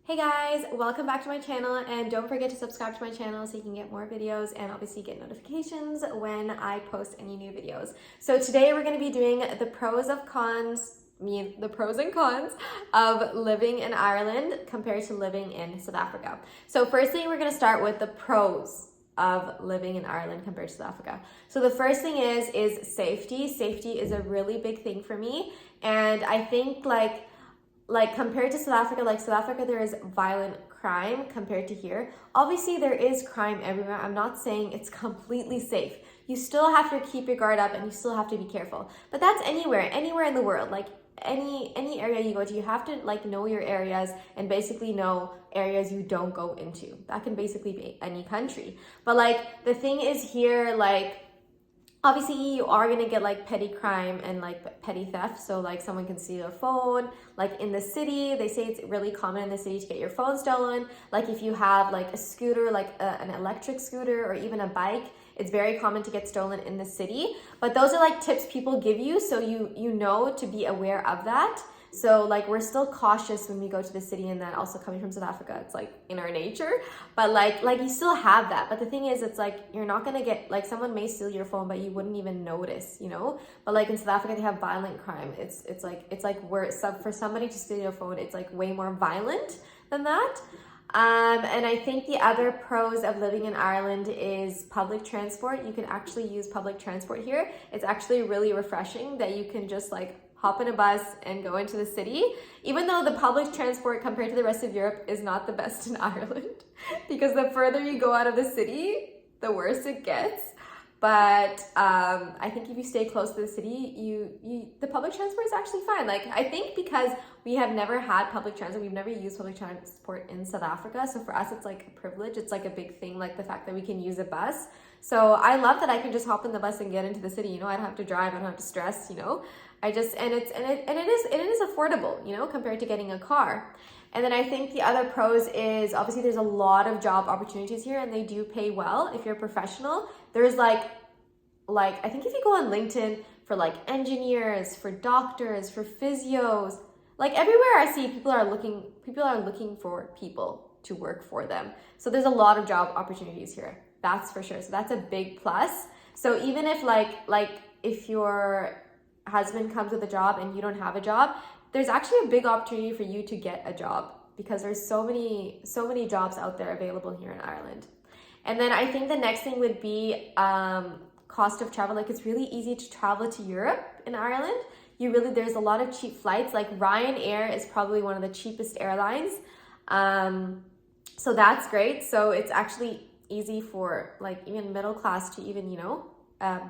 Hey guys, welcome back to my channel, and don't forget to subscribe to my channel so you can get more videos and obviously get notifications when I post any new videos. So today we're going to be doing the pros and cons of living in Ireland compared to living in South Africa. So first thing, we're going to start with the pros of living in Ireland compared to South Africa. So the first thing is safety. Safety is a really big thing for me, and I think like compared to South Africa, there is violent crime compared to here. Obviously, there is crime everywhere. I'm not saying it's completely safe. You still have to keep your guard up and you still have to be careful. But that's anywhere in the world. Like any area you go to, you have to like know your areas and basically know areas you don't go into. That can basically be any country. But like the thing is here, like obviously you are going to get like petty crime and like petty theft, so like someone can steal your phone. Like in the city, they say it's really common in the city to get your phone stolen. Like if you have like a scooter, like an electric scooter or even a bike, it's very common to get stolen in the city. But those are like tips people give you, so you know to be aware of that. So like we're still cautious when we go to the city, and that also coming from South Africa, it's like in our nature. But like you still have that. But the thing is, it's like you're not gonna get like someone may steal your phone, but you wouldn't even notice, you know. But like in South Africa, they have violent crime. It's like for somebody to steal your phone, it's like way more violent than that. And I think the other pros of living in Ireland is public transport. You can actually use public transport here. It's actually really refreshing that you can just like hop in a bus and go into the city, even though the public transport compared to the rest of Europe is not the best in Ireland, because the further you go out of the city, the worse it gets. But I think if you stay close to the city, the public transport is actually fine. Like I think because we have never had public transport, we've never used public transport in South Africa. So for us, it's like a privilege. It's like a big thing, like the fact that we can use a bus. So I love that I can just hop in the bus and get into the city. You know, I don't have to drive. I don't have to stress. You know, it is affordable. You know, compared to getting a car. And then I think the other pros is obviously there's a lot of job opportunities here, and they do pay well if you're a professional. There's like I think if you go on LinkedIn for like engineers, for doctors, for physios, like everywhere I see people are looking for people to work for them. So there's a lot of job opportunities here. That's for sure. So that's a big plus. So even if if your husband comes with a job and you don't have a job, there's actually a big opportunity for you to get a job, because there's so many jobs out there available here in Ireland. And then I think the next thing would be cost of travel. Like it's really easy to travel to Europe in Ireland. There's a lot of cheap flights. Like Ryanair is probably one of the cheapest airlines. So that's great. So it's actually easy for like even middle class to even,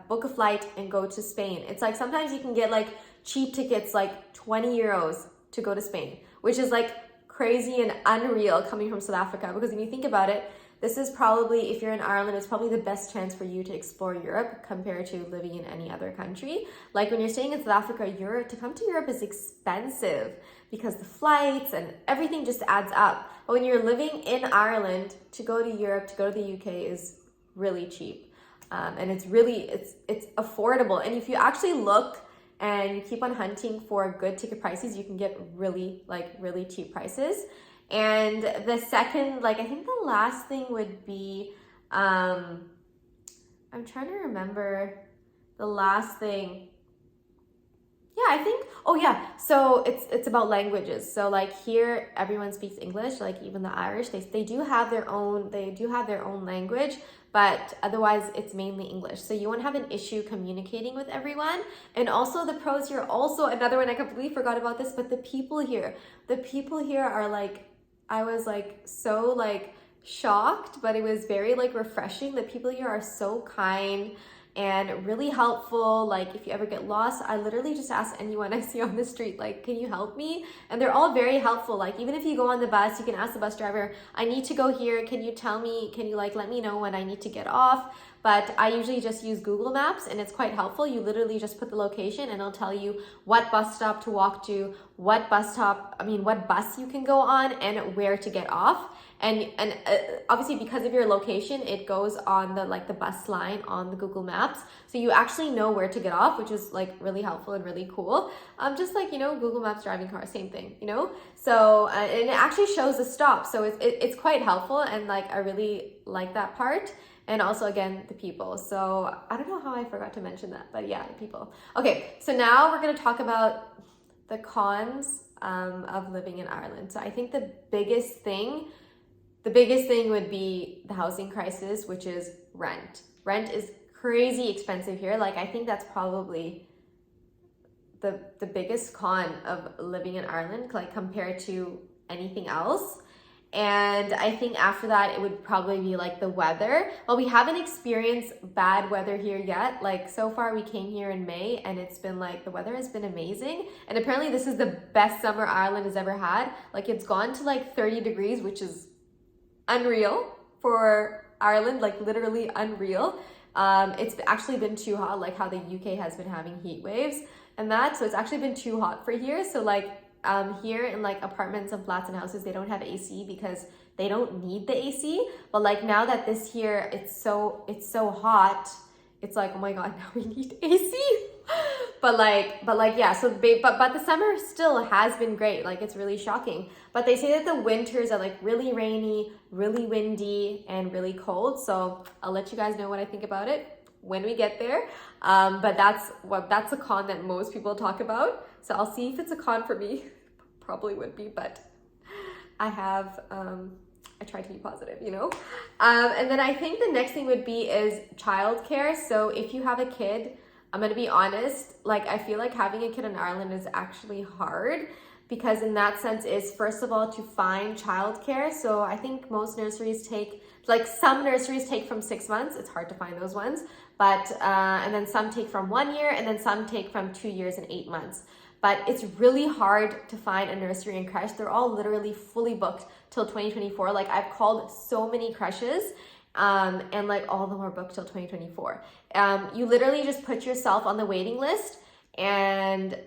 book a flight and go to Spain. It's like sometimes you can get like cheap tickets, like 20 euros to go to Spain, which is like crazy and unreal coming from South Africa. Because when you think about it, this is probably, if you're in Ireland, it's probably the best chance for you to explore Europe compared to living in any other country. Like when you're staying in South Africa, to come to Europe is expensive because the flights and everything just adds up. But when you're living in Ireland, to go to Europe, to go to the UK is really cheap. And it's affordable. And if you actually look and you keep on hunting for good ticket prices, you can get really cheap prices. And the second, I think the last thing would be, I'm trying to remember the last thing. Yeah, I think, so it's about languages. So like here, everyone speaks English, like even the Irish, they do have their own language, but otherwise it's mainly English. So you won't have an issue communicating with everyone. And also the pros here, also another one, I completely forgot about this, but the people here are like, I was like so like shocked, but it was very like refreshing. The people here are so kind and really helpful. Like if you ever get lost, I literally just ask anyone I see on the street, like, can you help me? And they're all very helpful. Like even if you go on the bus, you can ask the bus driver, I need to go here. Can you tell me, can you like let me know when I need to get off? but I usually just use Google Maps, and it's quite helpful. You literally just put the location and it'll tell you what bus stop to walk to, what bus you can go on, and where to get off. And obviously, because of your location, it goes on the bus line on the Google Maps, so you actually know where to get off, which is like really helpful and really cool. Just like, you know, Google Maps driving car, same thing, you know. So and it actually shows the stop, so it's quite helpful, and like I really like that part. And also, again, the people. So I don't know how I forgot to mention that, but yeah, the people. Okay, so now we're gonna talk about the cons of living in Ireland. So I think the biggest thing would be the housing crisis, which is rent. Rent is crazy expensive here. Like, I think that's probably the biggest con of living in Ireland, like compared to anything else. And I think after that, it would probably be like the weather. Well, we haven't experienced bad weather here yet. Like, so far we came here in May and it's been like, the weather has been amazing. And apparently this is the best summer Ireland has ever had. Like, it's gone to like 30 degrees, which is unreal for Ireland, like literally unreal. It's actually been too hot, like how the UK has been having heat waves and that. So it's actually been too hot for here. So like, here in like apartments and flats and houses, they don't have AC because they don't need the AC. But like now that this year it's so hot, it's like, oh my god, now we need AC. but yeah, so but the summer still has been great. Like, it's really shocking. But they say that the winters are like really rainy, really windy, and really cold. So I'll let you guys know what I think about it when we get there. But that's a con that most people talk about. So I'll see if it's a con for me. Probably would be, but I try to be positive, you know? And then I think the next thing would be is childcare. So if you have a kid, I'm gonna be honest, like I feel like having a kid in Ireland is actually hard, because in that sense is, first of all, to find childcare. So I think most nurseries take, like some nurseries take from 6 months. It's hard to find those ones, but and then some take from 1 year, and then some take from 2 years and 8 months. But it's really hard to find a nursery and creche. They're all literally fully booked till 2024. Like, I've called so many creches, and like all of them are booked till 2024. You literally just put yourself on the waiting list, and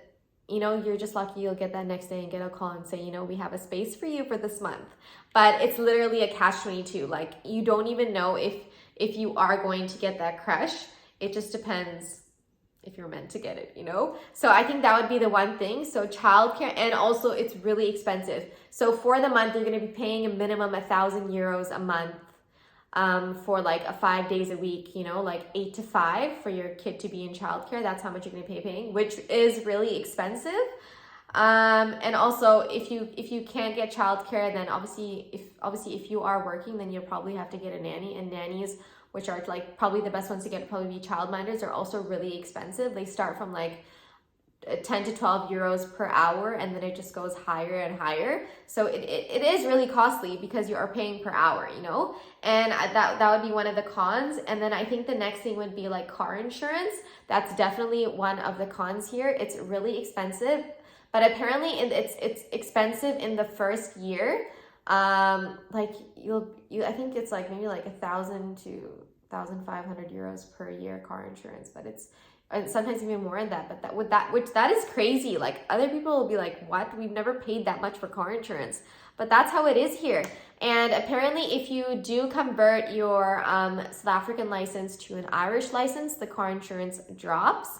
you know, you're just lucky you'll get that next day and get a call and say, you know, we have a space for you for this month. But it's literally a catch-22. Like, you don't even know if you are going to get that creche. It just depends if you're meant to get it, you know? So I think that would be the one thing. So childcare, and also it's really expensive. So for the month, you're gonna be paying a minimum 1,000 euros a month for like 5 days a week, you know, like 8 to 5 for your kid to be in childcare. That's how much you're gonna be paying, which is really expensive. And also if you can't get childcare, then obviously if you are working, then you'll probably have to get a nanny, and nannies, which are like probably the best ones to get, probably be childminders, are also really expensive. They start from like 10 to 12 euros per hour, and then it just goes higher and higher. So it is really costly because you are paying per hour, you know? And that would be one of the cons. And then I think the next thing would be like car insurance. That's definitely one of the cons here. It's really expensive, but apparently it's expensive in the first year. Like I think it's like maybe like 1,000 to 1,500 euros per year car insurance, but and sometimes even more than that. But that is crazy. Like, other people will be like, what? We've never paid that much for car insurance. But that's how it is here. And apparently if you do convert your South African license to an Irish license, the car insurance drops.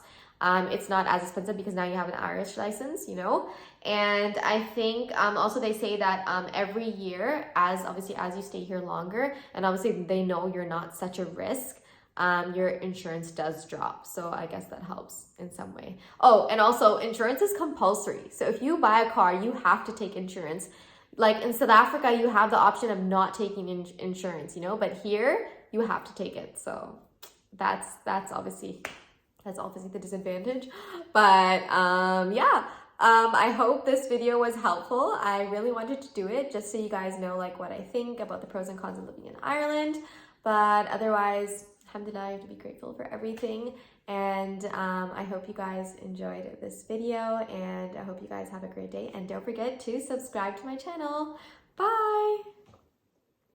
It's not as expensive because now you have an Irish license, you know? And I think also they say that every year, as you stay here longer, and obviously they know you're not such a risk, your insurance does drop. So I guess that helps in some way. Oh, and also insurance is compulsory. So if you buy a car, you have to take insurance. Like in South Africa, you have the option of not taking insurance, you know, but here you have to take it. So that's obviously the disadvantage. But yeah, I hope this video was helpful. I really wanted to do it just so you guys know like what I think about the pros and cons of living in Ireland. But otherwise, alhamdulillah, I have to be grateful for everything. And I hope you guys enjoyed this video, and I hope you guys have a great day. And don't forget to subscribe to my channel. Bye!